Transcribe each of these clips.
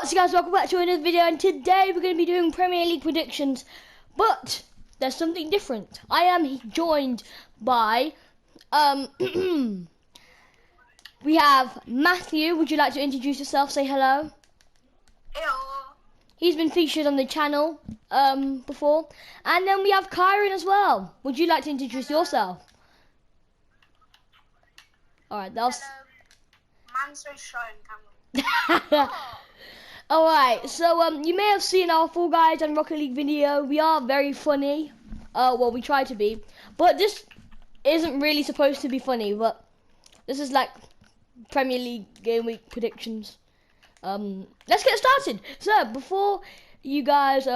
What's up guys, welcome back to another video, and today we're going to be doing Premier League predictions, but there's something different. I am joined by, we have Matthew. Would you like to introduce yourself, say hello? Hello. He's been featured on the channel before, and then we have Kyron as well. Would you like to introduce yourself? Alright, that was... Man's so shy on camera. Alright, so you may have seen our Fall Guys and Rocket League video. We are very funny. Well, we try to be. But this isn't really supposed to be funny, but this is like Premier League game week predictions. Let's get started. So, before you guys,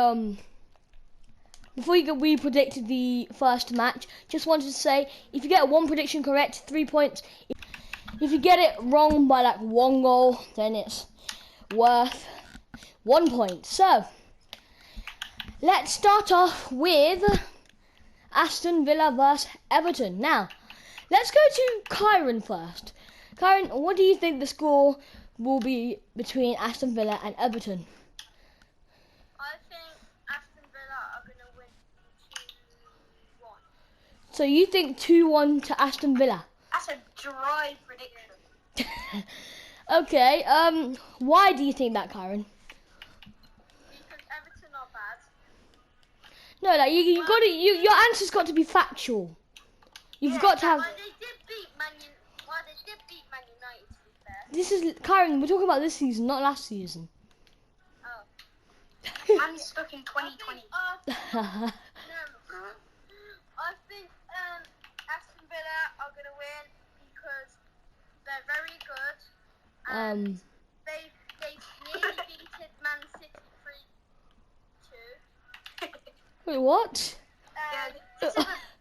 we predicted the first match, just wanted to say, if you get one prediction correct, 3 points. If you get it wrong by like 1 goal, then it's worth 1 point. So, let's start off with Aston Villa vs Everton. Now, let's go to Kyron first. Kyron, what do you think the score will be between Aston Villa and Everton? I think Aston Villa are going to win 2-1. So you think 2-1 to Aston Villa? That's a dry prediction. Okay, why do you think that, Kyron? Because Everton are bad. No, like you got to, your answer's got to be factual. You've got to have. Well, they did beat Man United, to be fair. This is Kyron. We're talking about this season, not last season. Oh. Man's stuck in 2020. uh, I think Aston Villa are going to win because they're very good. And they nearly beaten Man City 3-2. Wait, what? This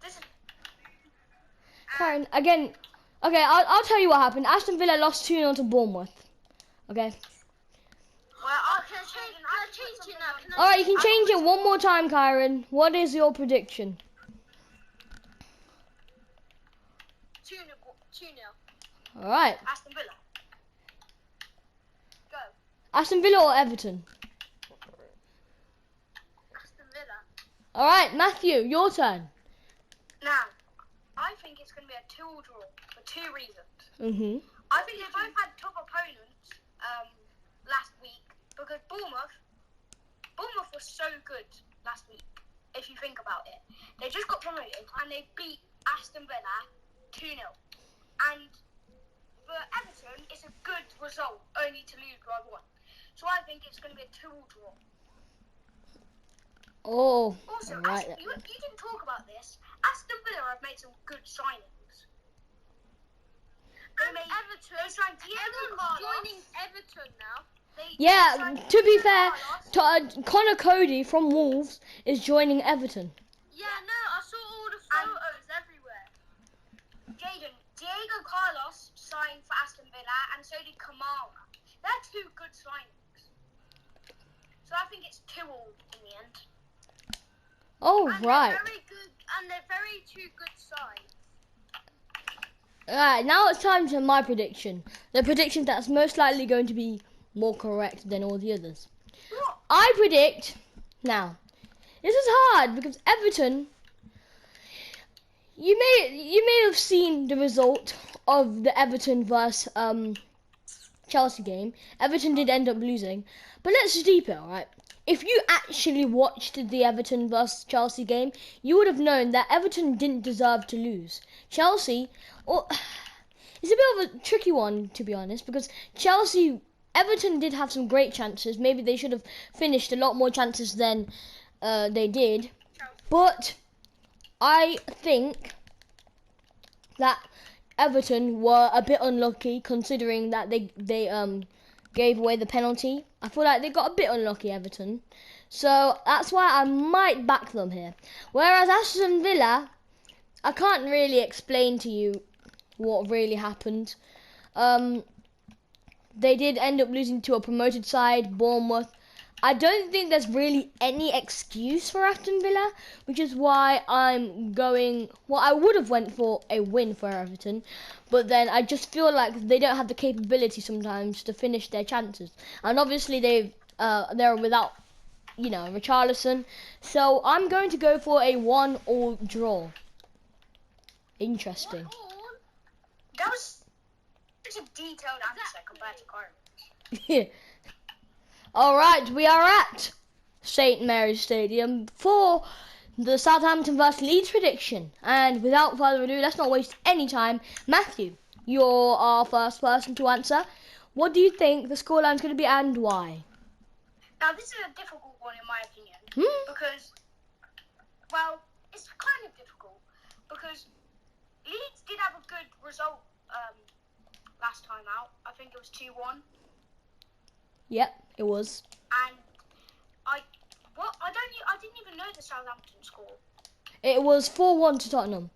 is Kyron, again. Okay, I'll tell you what happened. Aston Villa lost 2-0 to Bournemouth. Okay. Well, can I change it now? All right, you can change it one more time, Kyron. What is your prediction? 2-0. All right. Aston Villa. Go. Aston Villa or Everton? Aston Villa. All right, Matthew, your turn. Now, I think it's going to be a 2-2 draw for 2 reasons. I think they both had tough opponents last week because Bournemouth was so good last week, if you think about it. They just got promoted and they beat Aston Villa 2-0. And for Everton, it's a good result, only to lose by 1. So I think it's going to be a 2-2 draw. Oh, Also, right. you didn't talk about this. Aston Villa have made some good signings. They made Everton. They signed Diego Carlos. Joining Everton now. Yeah, to be fair, Connor Cody from Wolves is joining Everton. Yeah, no, I saw all the photos everywhere. Diego Carlos signed for Aston Villa, and so did Kamara. They're 2 good signings. So I think it's 2-2 in the end. Oh, and right. They're very good, and they're very 2 good sides. Alright, now it's time to my prediction. The prediction that's most likely going to be more correct than all the others. What? I predict... Now, this is hard because Everton... You may have seen the result of the Everton vs Chelsea game. Everton did end up losing. But let's just deep it, alright? If you actually watched the Everton vs Chelsea game, you would have known that Everton didn't deserve to lose. Chelsea, it's a bit of a tricky one, to be honest, because Everton did have some great chances. Maybe they should have finished a lot more chances than they did. But I think that Everton were a bit unlucky, considering that they gave away the penalty. I feel like they got a bit unlucky, Everton. So that's why I might back them here. Whereas Aston Villa, I can't really explain to you what really happened. They did end up losing to a promoted side, Bournemouth. I don't think there's really any excuse for Aston Villa, which is why I'm going... Well, I would have went for a win for Everton, but then I just feel like they don't have the capability sometimes to finish their chances. And obviously they've they're without, Richarlison. So I'm going to go for a 1-1 draw. Interesting. That was such a detailed answer compared to Kyron. All right, we are at St Mary's Stadium for the Southampton vs Leeds prediction. And without further ado, let's not waste any time. Matthew, you're our first person to answer. What do you think the scoreline's going to be and why? Now, this is a difficult one in my opinion. Because, well, it's kind of difficult. Because Leeds did have a good result last time out. I think it was 2-1. Yep, it was. And I didn't even know the Southampton score. It was 4-1 to Tottenham.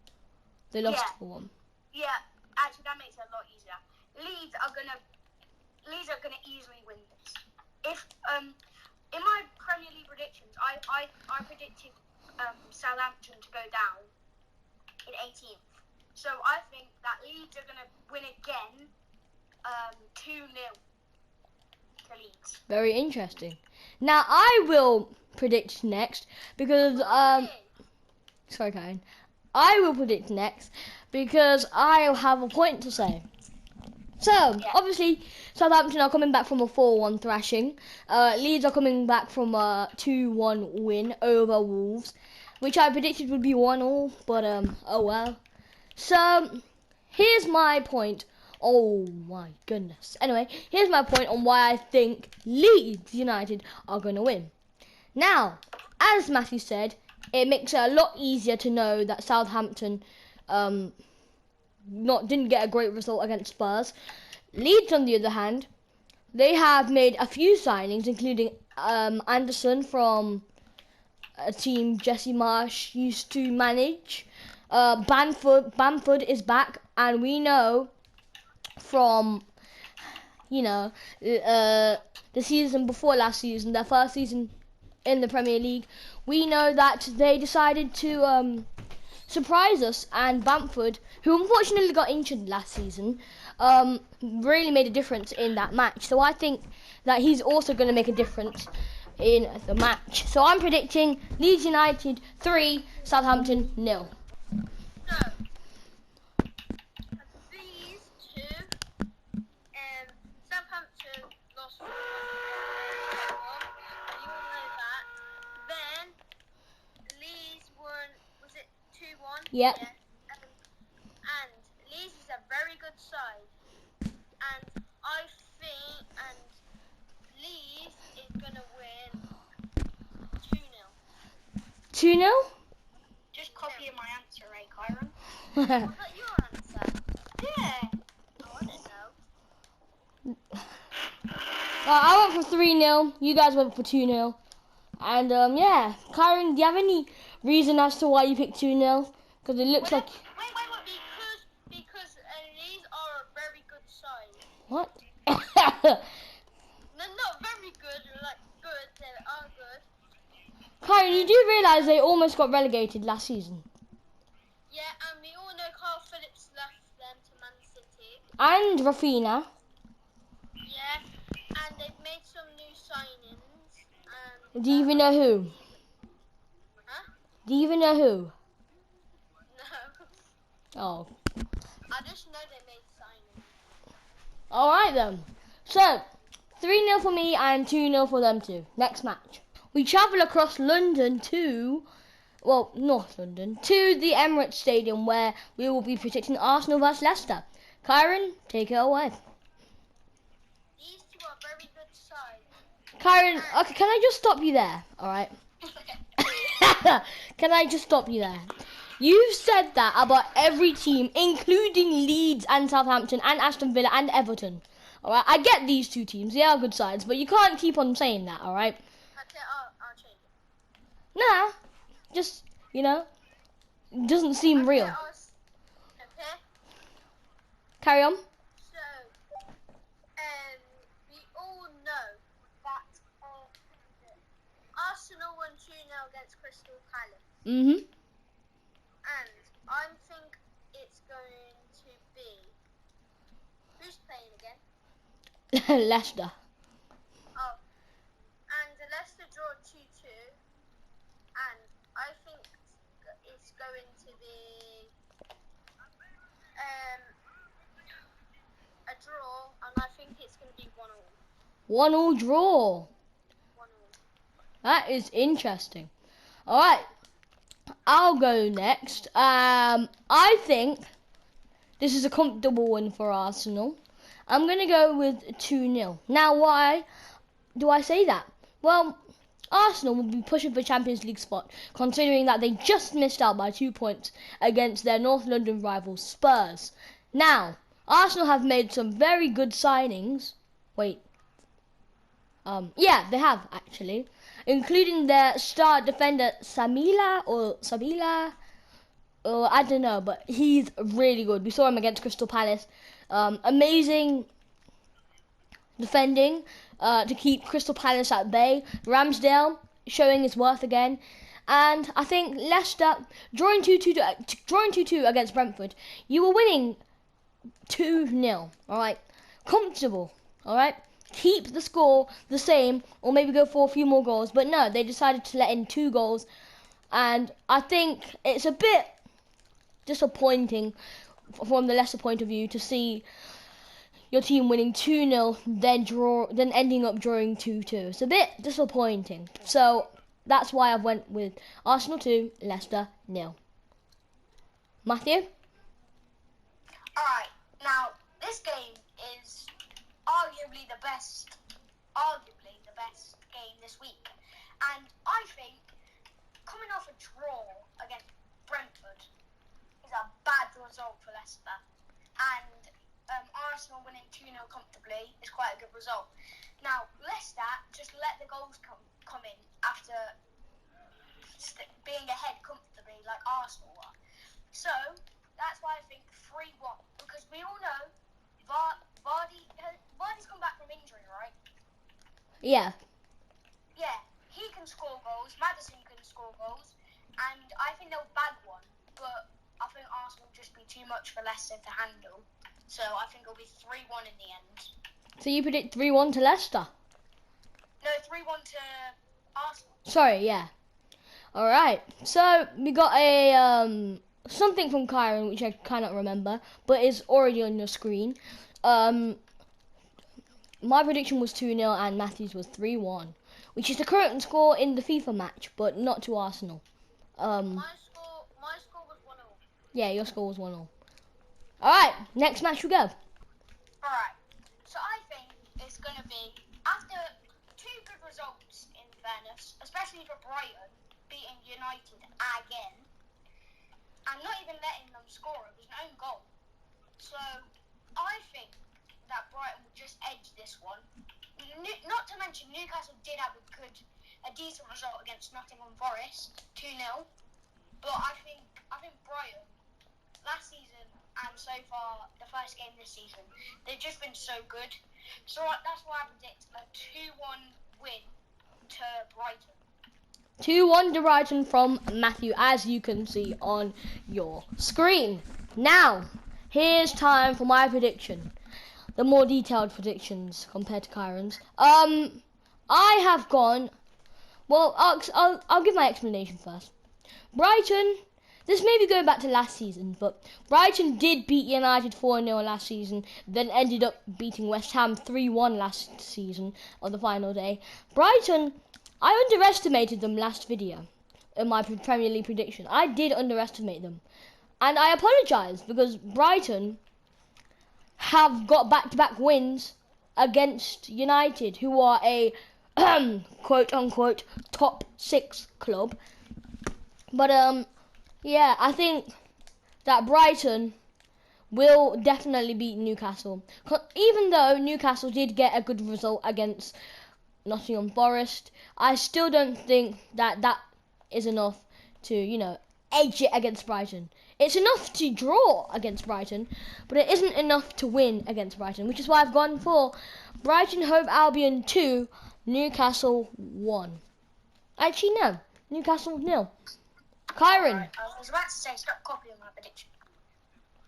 They lost 4-1. Yeah, actually that makes it a lot easier. Leeds are gonna easily win this. If in my Premier League predictions, I predicted Southampton to go down in 18th. So I think that Leeds are gonna win again, 2-0 to Leeds. Very interesting. Now I will predict next because sorry, Karen. I will predict next because I have a point to say. So, obviously, Southampton are coming back from a 4-1 thrashing. Leeds are coming back from a 2-1 win over Wolves, which I predicted would be 1-1, but oh well. So, here's my point. Oh my goodness. Anyway, here's my point on why I think Leeds United are going to win. Now, as Matthew said, it makes it a lot easier to know that Southampton didn't get a great result against Spurs. Leeds, on the other hand, they have made a few signings, including Anderson from a team Jesse Marsh used to manage. Bamford is back, and we know from the season before last season, their first season in the Premier League, we know that they decided to surprise us, and Bamford, who unfortunately got injured last season, really made a difference in that match. So I think that he's also going to make a difference in the match. So I'm predicting Leeds United 3, Southampton 0. So, these two, Southampton lost 1-1. You all know that. Then, Leeds won, was it 2-1? Yep. Yeah. And Leeds is a very good side. And I think, Leeds is going to win 2-0. 2-0? Just copying my answer, right, Kyron? Was that your answer? Yeah. Oh, I don't know. I went for 3-0. You guys went for 2-0. And yeah, Kyron, do you have any reason as to why you picked 2-0? Because it looks like. Wait. Because Leeds are a very good side. What? No, not very good. Like good. They are good. Kyron, you do realise they almost got relegated last season. Yeah, and we all know Carl Phillips left them to Man City. And Rafinha. Yeah, and they've made some new signings. Do you even know who? Huh? Do you even know who? No. Oh. I just know they made signings. Alright then. So, 3-0 for me and 2-0 for them too. Next match. We travel across London to, well, North London, to the Emirates Stadium where we will be predicting Arsenal vs Leicester. Kyron, take it away. These two are very good sides. Kyron, okay, can I just stop you there? Alright. Can I just stop you there? You've said that about every team, including Leeds and Southampton and Aston Villa and Everton. Alright, I get these two teams, they are good sides, but you can't keep on saying that, alright? Okay, I'll change it. Nah, just, it doesn't seem real. Okay. Carry on. So, we all know that Arsenal won 2-0 against Crystal Palace. Mm-hmm. And I think it's going to be... Who's playing again? Leicester. Oh. A draw, and I think it's going to be 1-1. 1-1 draw. 1-1. That is interesting. All right, I'll go next. I think this is a comfortable win for Arsenal. I'm going to go with 2-0. Now, why do I say that? Well, Arsenal will be pushing for Champions League spot, considering that they just missed out by 2 points against their North London rivals Spurs. Now, Arsenal have made some very good signings. Yeah, they have actually, including their star defender Sabila, or I don't know, but he's really good. We saw him against Crystal Palace. Amazing defending to keep Crystal Palace at bay. Ramsdale showing his worth again. And I think Leicester drawing 2-2 against Brentford. You were winning 2-0, all right? Comfortable, all right? Keep the score the same or maybe go for a few more goals. But no, they decided to let in 2 goals. And I think it's a bit disappointing from the Leicester point of view to see your team winning 2-0, then ending up drawing 2-2. It's a bit disappointing. So that's why I went with Arsenal 2, Leicester 0. Matthew? Alright, now this game is arguably the best game this week. And I think coming off a draw against Brentford is a bad result for Leicester. And Arsenal winning 2-0 comfortably is quite a good result. Now, Leicester just let the goals come in after being ahead comfortably like Arsenal were. So, that's why I think 3-1. Because we all know Vardy's come back from injury, right? Yeah. Yeah, he can score goals, Maddison can score goals, and I think they'll bag one. But I think Arsenal will just be too much for Leicester to handle. So I think it'll be 3-1 in the end. So you predict 3-1 to Leicester? No, 3-1 to Arsenal. Sorry, yeah. All right. So we got a something from Kyron, which I cannot remember, but it's already on your screen. My prediction was 2-0 and Matthew's was 3-1, which is the current score in the FIFA match, but not to Arsenal. My score was 1-0. Yeah, your score was 1-0. All right, next match we go. All right. So I think it's going to be, after 2 good results, in fairness, especially for Brighton, beating United again, and not even letting them score. It was an own goal. So I think that Brighton will just edge this one. Not to mention Newcastle did have a decent result against Nottingham Forest, 2-0. But I think Brighton, last season and so far the first game this season, they've just been so good. So that's why I predict a 2-1 win to Brighton. 2-1 to Brighton from Matthew, as you can see on your screen. Now, here's time for my prediction. The more detailed predictions compared to Kyron's. I have gone. Well, I'll give my explanation first. Brighton. This may be going back to last season, but Brighton did beat United 4-0 last season, then ended up beating West Ham 3-1 last season on the final day. Brighton, I underestimated them last video in my Premier League prediction. I did underestimate them. And I apologise because Brighton have got back-to-back wins against United, who are a quote-unquote top 6 club. But yeah, I think that Brighton will definitely beat Newcastle. Even though Newcastle did get a good result against Nottingham Forest, I still don't think that is enough to, edge it against Brighton. It's enough to draw against Brighton, but it isn't enough to win against Brighton, which is why I've gone for Brighton Hove Albion 2, Newcastle 1. Actually, no. Newcastle 0. Kyron. Right, I was about to say, stop copying my prediction.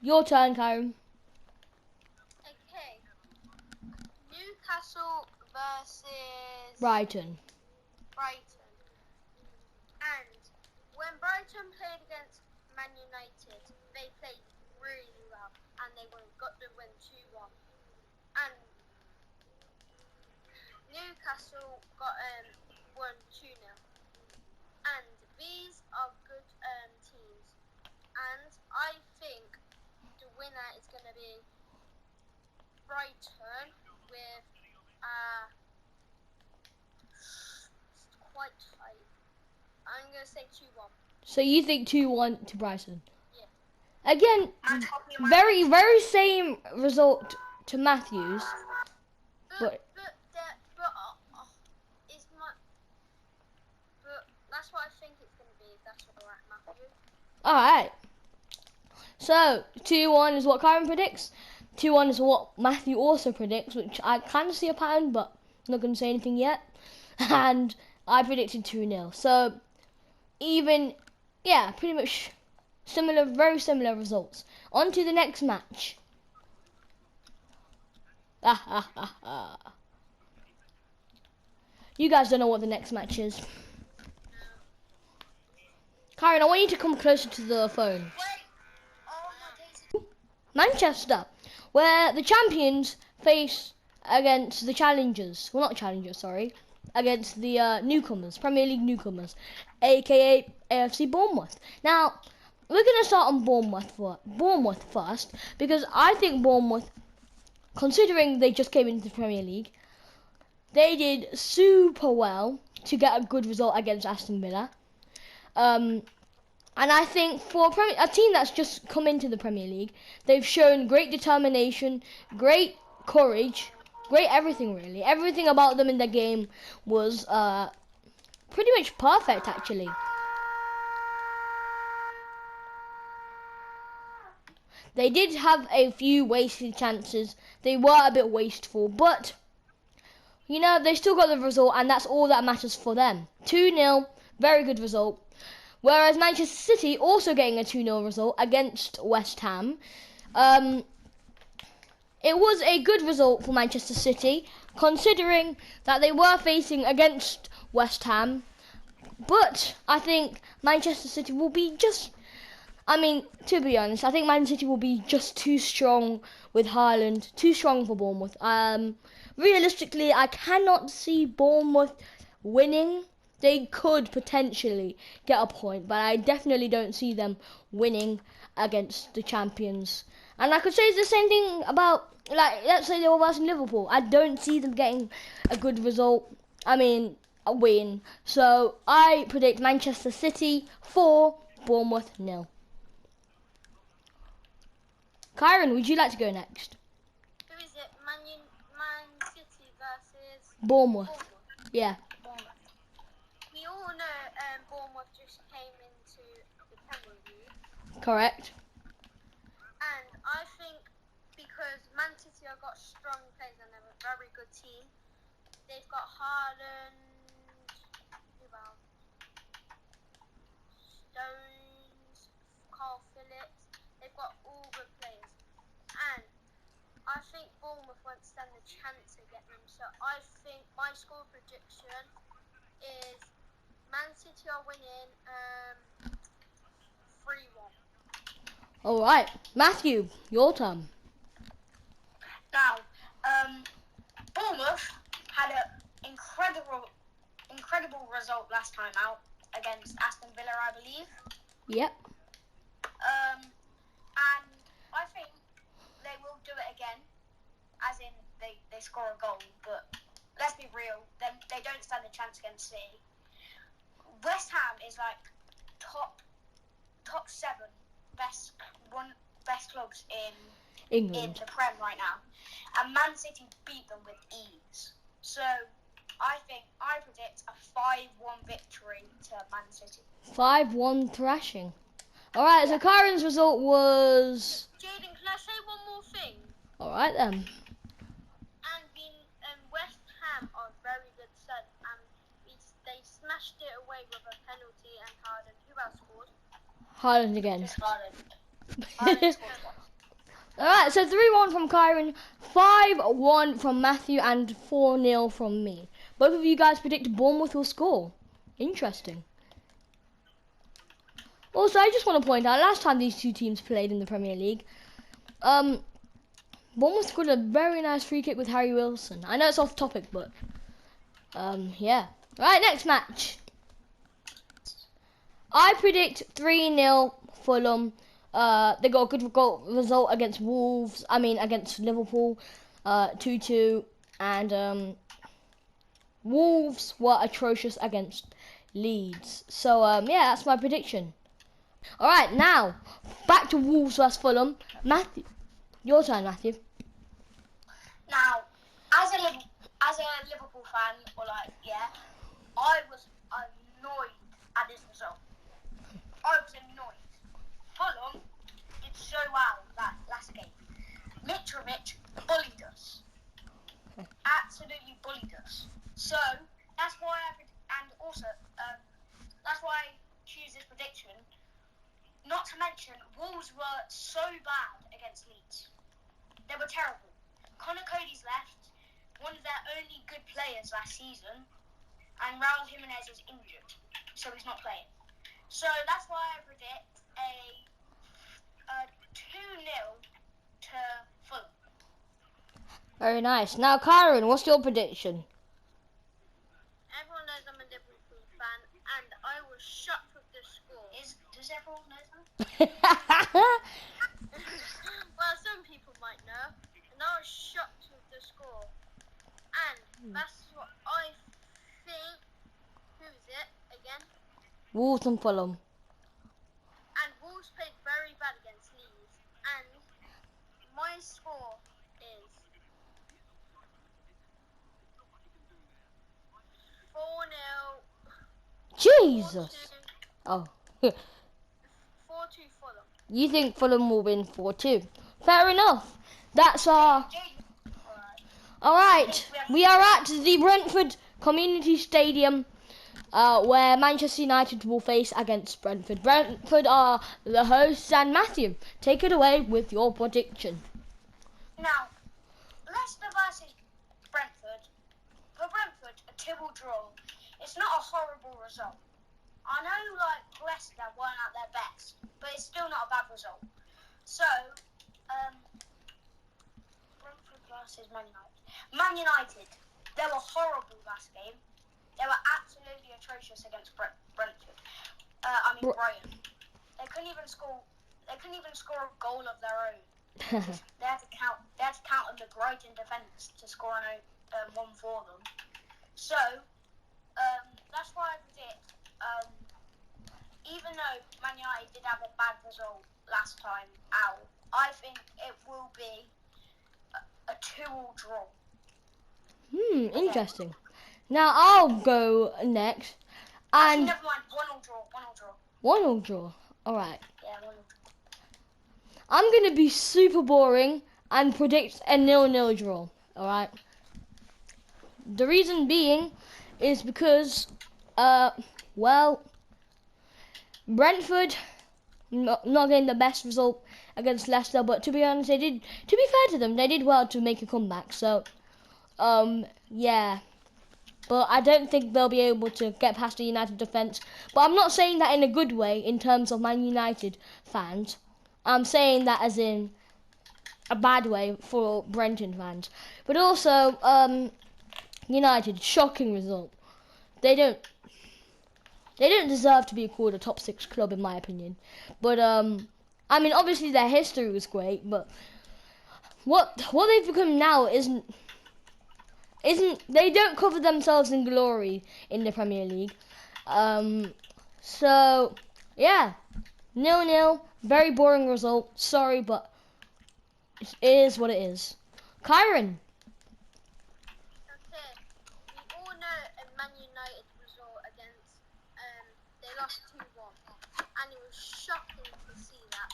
Your turn, Kyron. Okay. Newcastle versus Brighton. And when Brighton played against Man United, they played really well, and they got the win 2-1. And Newcastle got won 2-0. And these are good teams, and I think the winner is going to be Brighton with it's quite tight. I'm going to say 2-1. So you think 2-1 to Brighton? Yeah. Again, very same result to Matthews. But that's what I think it's going to be. That's all right, Matthew. All right. So 2-1 is what Kyron predicts. 2-1 is what Matthew also predicts, which I kind of see a pattern, but I'm not going to say anything yet. And I predicted 2-0. So even, yeah, pretty much similar, very similar results. On to the next match. You guys don't know what the next match is. Kyron, I want you to come closer to the phone. Manchester, where the champions face against the challengers. Well, not challengers, sorry. Against the newcomers, Premier League newcomers, aka AFC Bournemouth. Now, we're going to start on Bournemouth first, because I think Bournemouth, considering they just came into the Premier League, they did super well to get a good result against Aston Villa. And I think for a team that's just come into the Premier League, they've shown great determination, great courage, great everything really. Everything about them in the game was pretty much perfect actually. They did have a few wasted chances. They were a bit wasteful, but you know, they still got the result, and that's all that matters for them. 2-0, very good result. Whereas Manchester City also getting a 2-0 result against West Ham. It was a good result for Manchester City, considering that they were facing against West Ham. But I think Manchester City will be just... I mean, to be honest, I think Man City will be just too strong with Haaland, too strong for Bournemouth. Realistically, I cannot see Bournemouth winning. They could potentially get a point, but I definitely don't see them winning against the champions. And I could say the same thing about, like, let's say they were versus Liverpool. I don't see them getting a good result. I mean, a win. So I predict Manchester City 4, Bournemouth 0. Kyron, would you like to go next? Who is it? Man City versus Bournemouth. Yeah. We all know Bournemouth just came into the Premier League. Correct. And I think because Man City have got strong players and they're a very good team, they've got Haaland, Stones, Carl Phillips. They've got all good players. And I think Bournemouth won't stand a chance against them. So I think my score prediction is Man City are winning 3-1. All right, Matthew, your turn. Now, Bournemouth had an incredible result last time out against Aston Villa, I believe. Yep. And I think they will do it again, as in they score a goal. But let's be real, they don't stand a chance against City. West Ham is like top 7 best clubs in England. the Prem right now, and Man City beat them with ease. So I predict a 5-1 victory to Man City. 5-1 thrashing. All right, so Kyron's result was... Jaden, can I say one more thing? All right then. And West Ham are very good side, and they smashed it away with a penalty. And Haaland, who else scored? Haaland again. Just Haaland scored one. All right, so 3-1 from Kyron, 5-1 from Matthew, and 4-0 from me. Both of you guys predict Bournemouth will score. Interesting. Also, I just want to point out, last time these two teams played in the Premier League, Bournemouth scored a very nice free kick with Harry Wilson. I know it's off topic, but yeah. Right, next match. I predict 3-0 Fulham. They got a good result against Wolves. I mean, against Liverpool, 2-2, and Wolves were atrocious against Leeds. So yeah, that's my prediction. All right, now back to Wolves vs Fulham. Matthew, your turn, Matthew. Now, as a Liverpool fan, or like, yeah, I was annoyed at this result. I was annoyed. Fulham did so well that last game. Mitrovic bullied us. Absolutely bullied us. So that's why that's why I choose this prediction. Not to mention, Wolves were so bad against Leeds. They were terrible. Connor Cody's left, one of their only good players last season, and Raul Jimenez is injured, so he's not playing. So that's why I predict a 2-0 to Fulham. Very nice. Now, Kyron, what's your prediction? Everyone knows I'm a Liverpool fan, and I was shocked with the score. Does everyone know that? Well, some people might know, and I was shocked with the score. And that's what I think. Who is it again? Wolves and Fulham. And Wolves played very bad against Leeds, and my score is 4-0. Jesus. Oh. 4-2 Fulham. You think Fulham will win 4-2? Fair enough. That's our... Alright, we are at the Brentford Community Stadium, where Manchester United will face against Brentford. Brentford are the hosts, and Matthew, take it away with your prediction. Now, Leicester versus Brentford. For Brentford, a 2-2 draw. It's not a horrible result. I know, like, Leicester weren't at their best, but it's still not a bad result. So, Brentford versus Man United. Man United, they were horrible last game. They were absolutely atrocious against Brentford. Brighton. They couldn't even score a goal of their own. They had to count on the Brighton defence to score one for them. So, that's why I predict. Even though Man United did have a bad result last time out, I think it will be a 2-2 draw. Interesting. Now I'll go next. Actually, And never mind. 1-1 draw. 1-1 draw. Alright. Yeah, 1-1 draw. I'm going to be super boring and predict a 0-0 draw. Alright. The reason being is because, well, Brentford not getting the best result against Leicester, but to be honest, to be fair to them, they did well to make a comeback. So, yeah. But I don't think they'll be able to get past the United defence. But I'm not saying that in a good way in terms of Man United fans. I'm saying that as in a bad way for Brenton fans. But also, United, shocking result. They don't deserve to be called a top 6 club in my opinion. But I mean, obviously their history was great, but what they've become now isn't they don't cover themselves in glory in the Premier League. So yeah, 0-0, very boring result. Sorry, but it is what it is. Kyron. Okay, we all know a Man United result against, they lost 2-1, and it was shocking to see that.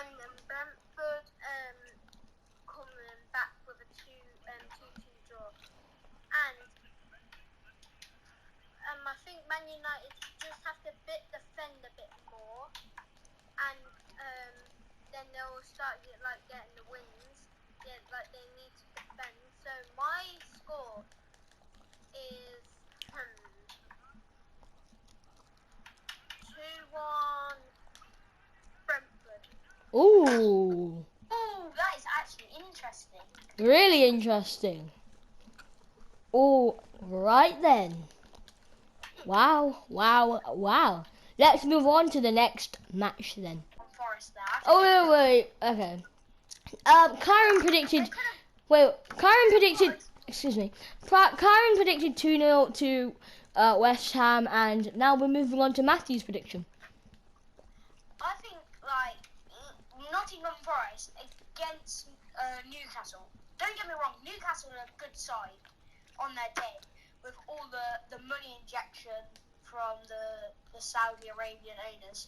And Brentford coming back with a 2-2 draw. And I think Man United just have to defend a bit more, and then they'll start getting the wins. Yeah, like they need to defend. So my score is 2-1 Ooh, Oh, that is actually interesting. really interesting. All right then. Wow, wow, wow. Let's move on to the next match then. Forest there. Oh, wait. Okay. Kyron predicted. Wait, Kyron predicted. Excuse me. Kyron predicted 2-0 to West Ham, and now we're moving on to Matthew's prediction. I think, like, Nottingham Forest against Newcastle. Don't get me wrong, Newcastle are a good side on their day with all the money injection from the Saudi Arabian owners.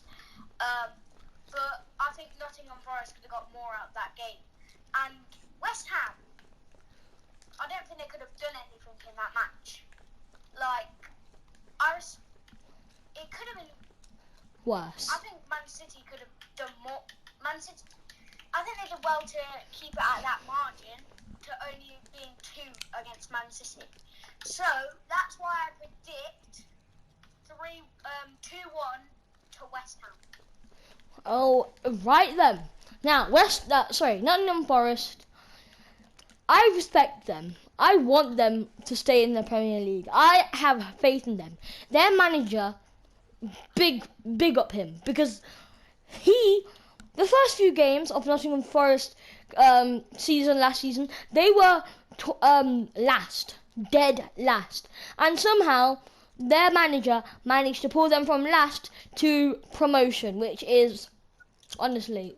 But I think Nottingham Forest could have got more out of that game. And West Ham, I don't think they could have done anything in that match. Like, it could have been Worse. I think Man City could have done more. Man City, I think they did well to keep it at that margin to only being 2 against Man City. So that's why I predict 2-1 to West Ham. Oh, right then. Now, Nottingham Forest. I respect them. I want them to stay in the Premier League. I have faith in them. Their manager, big up him, because the first few games of Nottingham Forest last season, they were last, dead last, and somehow their manager managed to pull them from last to promotion, which is honestly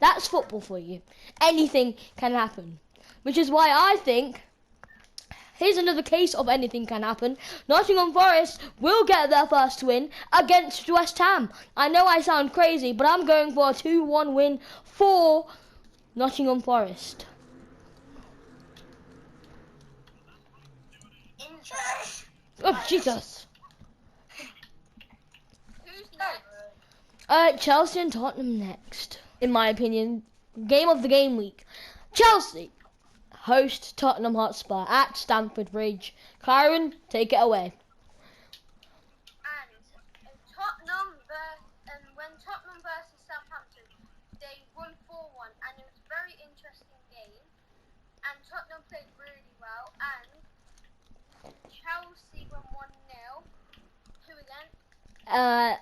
that's football for you. Anything can happen, which is why I think. Here's another case of anything can happen. Nottingham Forest will get their first win against West Ham. I know I sound crazy, but I'm going for a 2-1 win for Nottingham Forest. Interesting. Oh, Jesus. Who's next? Chelsea and Tottenham next, in my opinion. Game of the game week. Chelsea host Tottenham Hotspur at Stamford Bridge. Kyron, take it away. And when Tottenham versus Southampton, they won 4-1, and it was a very interesting game. And Tottenham played really well, and Chelsea won 1-0. Who again?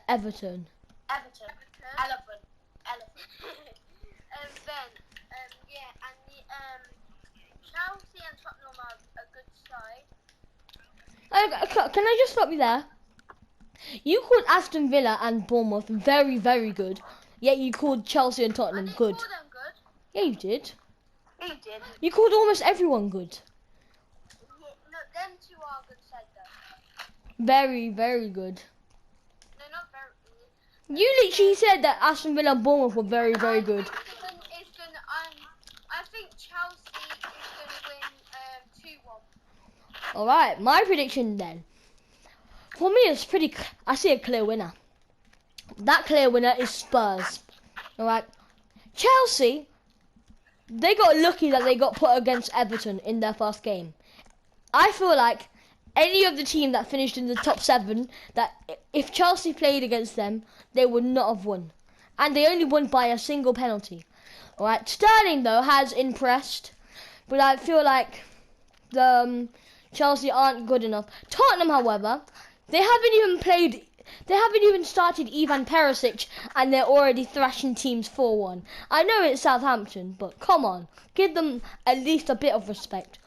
Everton. Everton. Elephant. And then, and the Chelsea and Tottenham are a good side. Can I just stop you there? You called Aston Villa and Bournemouth very, very good, yet you called Chelsea and I Tottenham didn't good. call them good. Yeah, you did. He did. You called almost everyone good. Yeah, no, them two are a good side though. Very, very good. No, not very. You literally said that Aston Villa and Bournemouth were very, very good. I think Chelsea is going to win 2-1. Alright, my prediction then. For me, it's I see a clear winner. That clear winner is Spurs. Alright. Chelsea, they got lucky that they got put against Everton in their first game. I feel like any of the team that finished in the top 7, that if Chelsea played against them, they would not have won. And they only won by a single penalty. Alright, Sterling though has impressed, but I feel like the Chelsea aren't good enough. Tottenham, however, they haven't even started Ivan Perisic, and they're already thrashing teams 4-1. I know it's Southampton, but come on, give them at least a bit of respect.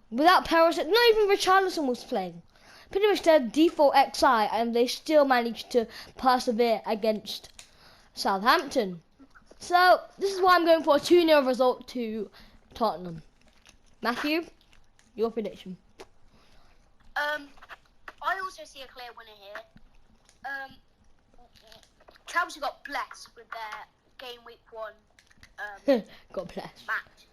Without Perisic, not even Richarlison was playing. Pretty much their default XI, and they still managed to persevere against Southampton. So, this is why I'm going for a 2-0 result to Tottenham. Matthew, your prediction. I also see a clear winner here. Chelsea got blessed with their game week 1 God bless. match.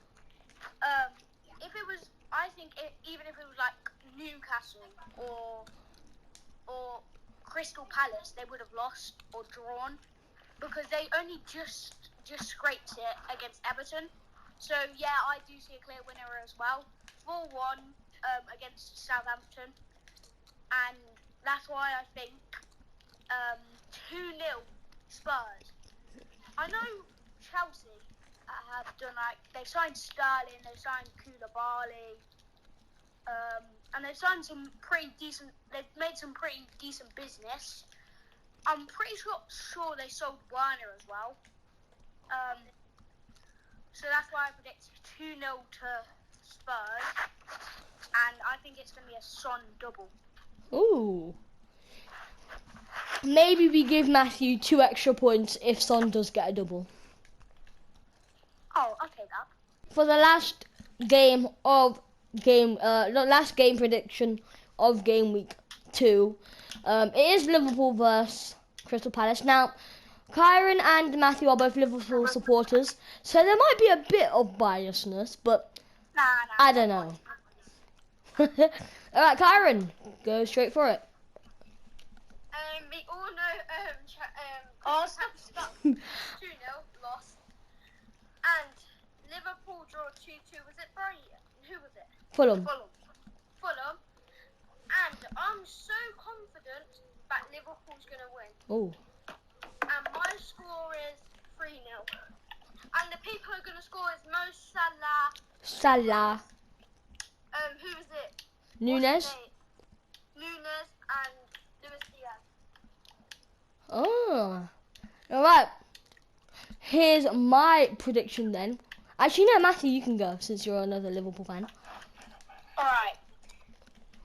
Even if it was like Newcastle or Crystal Palace, they would have lost or drawn because they only just scraped it against Everton. So yeah, I do see a clear winner as well. 4-1 against Southampton, and that's why I think 2-0 Spurs. I know Chelsea have done like they signed Sterling, they signed Koulibaly, and they've signed some pretty decent. They've made some pretty decent business. I'm pretty sure they sold Werner as well. So that's why I predict 2-0 to Spurs, and I think it's going to be a Son double. Ooh. Maybe we give Matthew 2 extra points if Son does get a double. Oh, okay, that. For the last last game prediction of game week 2, it is Liverpool versus Crystal Palace. Now, Kyron and Matthew are both Liverpool supporters, so there might be a bit of biasness, but Nah. I don't know. Alright, Kyron, go straight for it. We all know Stop. 2-0 loss. And Liverpool draw 2-2. Was it Brighton? Who was it? Fulham. Fulham. And I'm so confident that Liverpool's going to win. Oh. And my score is 3-0. And the people who are going to score is Mo Salah. Salah. Who is it? Nunes. Nunes and Luis Diaz. Oh. Alright. Here's my prediction then. Actually, no, Matthew, you can go since you're another Liverpool fan. Alright.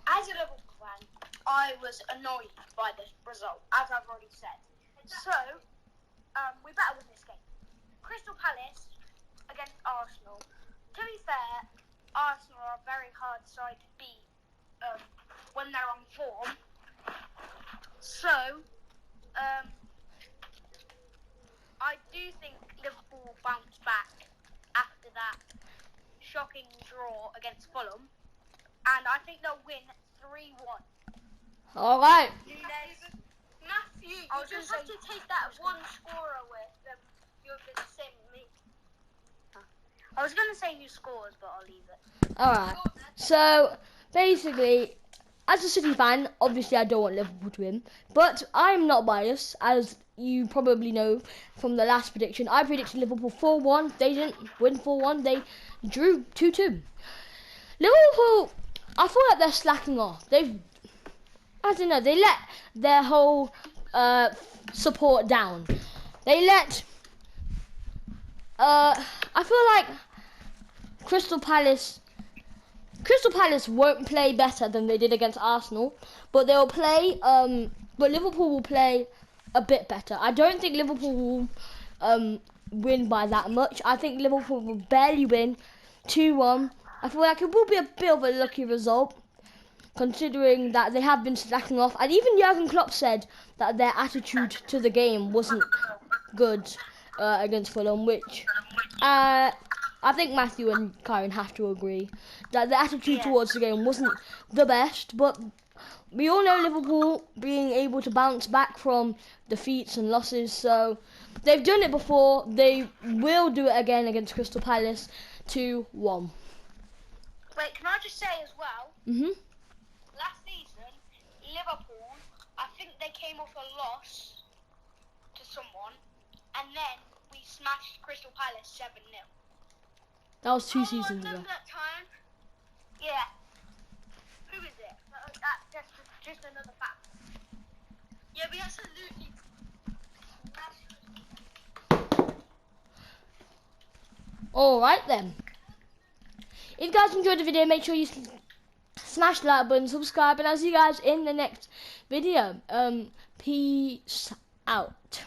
As a Liverpool fan, I was annoyed by this result, as I've already said. So, we better win this game. Crystal Palace against Arsenal. To be fair, Arsenal are a very hard side to beat when they're on form. So, I do think Liverpool will bounce back after that shocking draw against Fulham. And I think they'll win 3-1. Alright. Matthew, you just have to take that one score away. You're the same as me. I was going to say who scores, but I'll leave it. Alright. So, basically, as a City fan, obviously I don't want Liverpool to win. But I'm not biased, as you probably know from the last prediction. I predicted Liverpool 4-1. They didn't win 4-1. They drew 2-2. Liverpool, I feel like they're slacking off. I don't know, they let their whole support down. They let, I feel like Crystal Palace won't play better than they did against Arsenal, but they'll play, but Liverpool will play a bit better. I don't think Liverpool will win by that much. I think Liverpool will barely win 2-1. I feel like it will be a bit of a lucky result, considering that they have been slacking off. And even Jurgen Klopp said that their attitude to the game wasn't good against Fulham, which I think Matthew and Kyron have to agree that the attitude towards the game wasn't the best. But we all know Liverpool being able to bounce back from defeats and losses, so they've done it before. They will do it again against Crystal Palace. 2-1. Wait, can I just say as well? Last season, Liverpool, I think they came off a loss to someone, and then we smashed Crystal Palace 7-0. That was 2 seasons ago. Remember that time? Yeah. Who is it? That's just another fact. Yeah, we absolutely. Alright then. If you guys enjoyed the video, make sure you smash the like button, subscribe, and I'll see you guys in the next video. Peace out.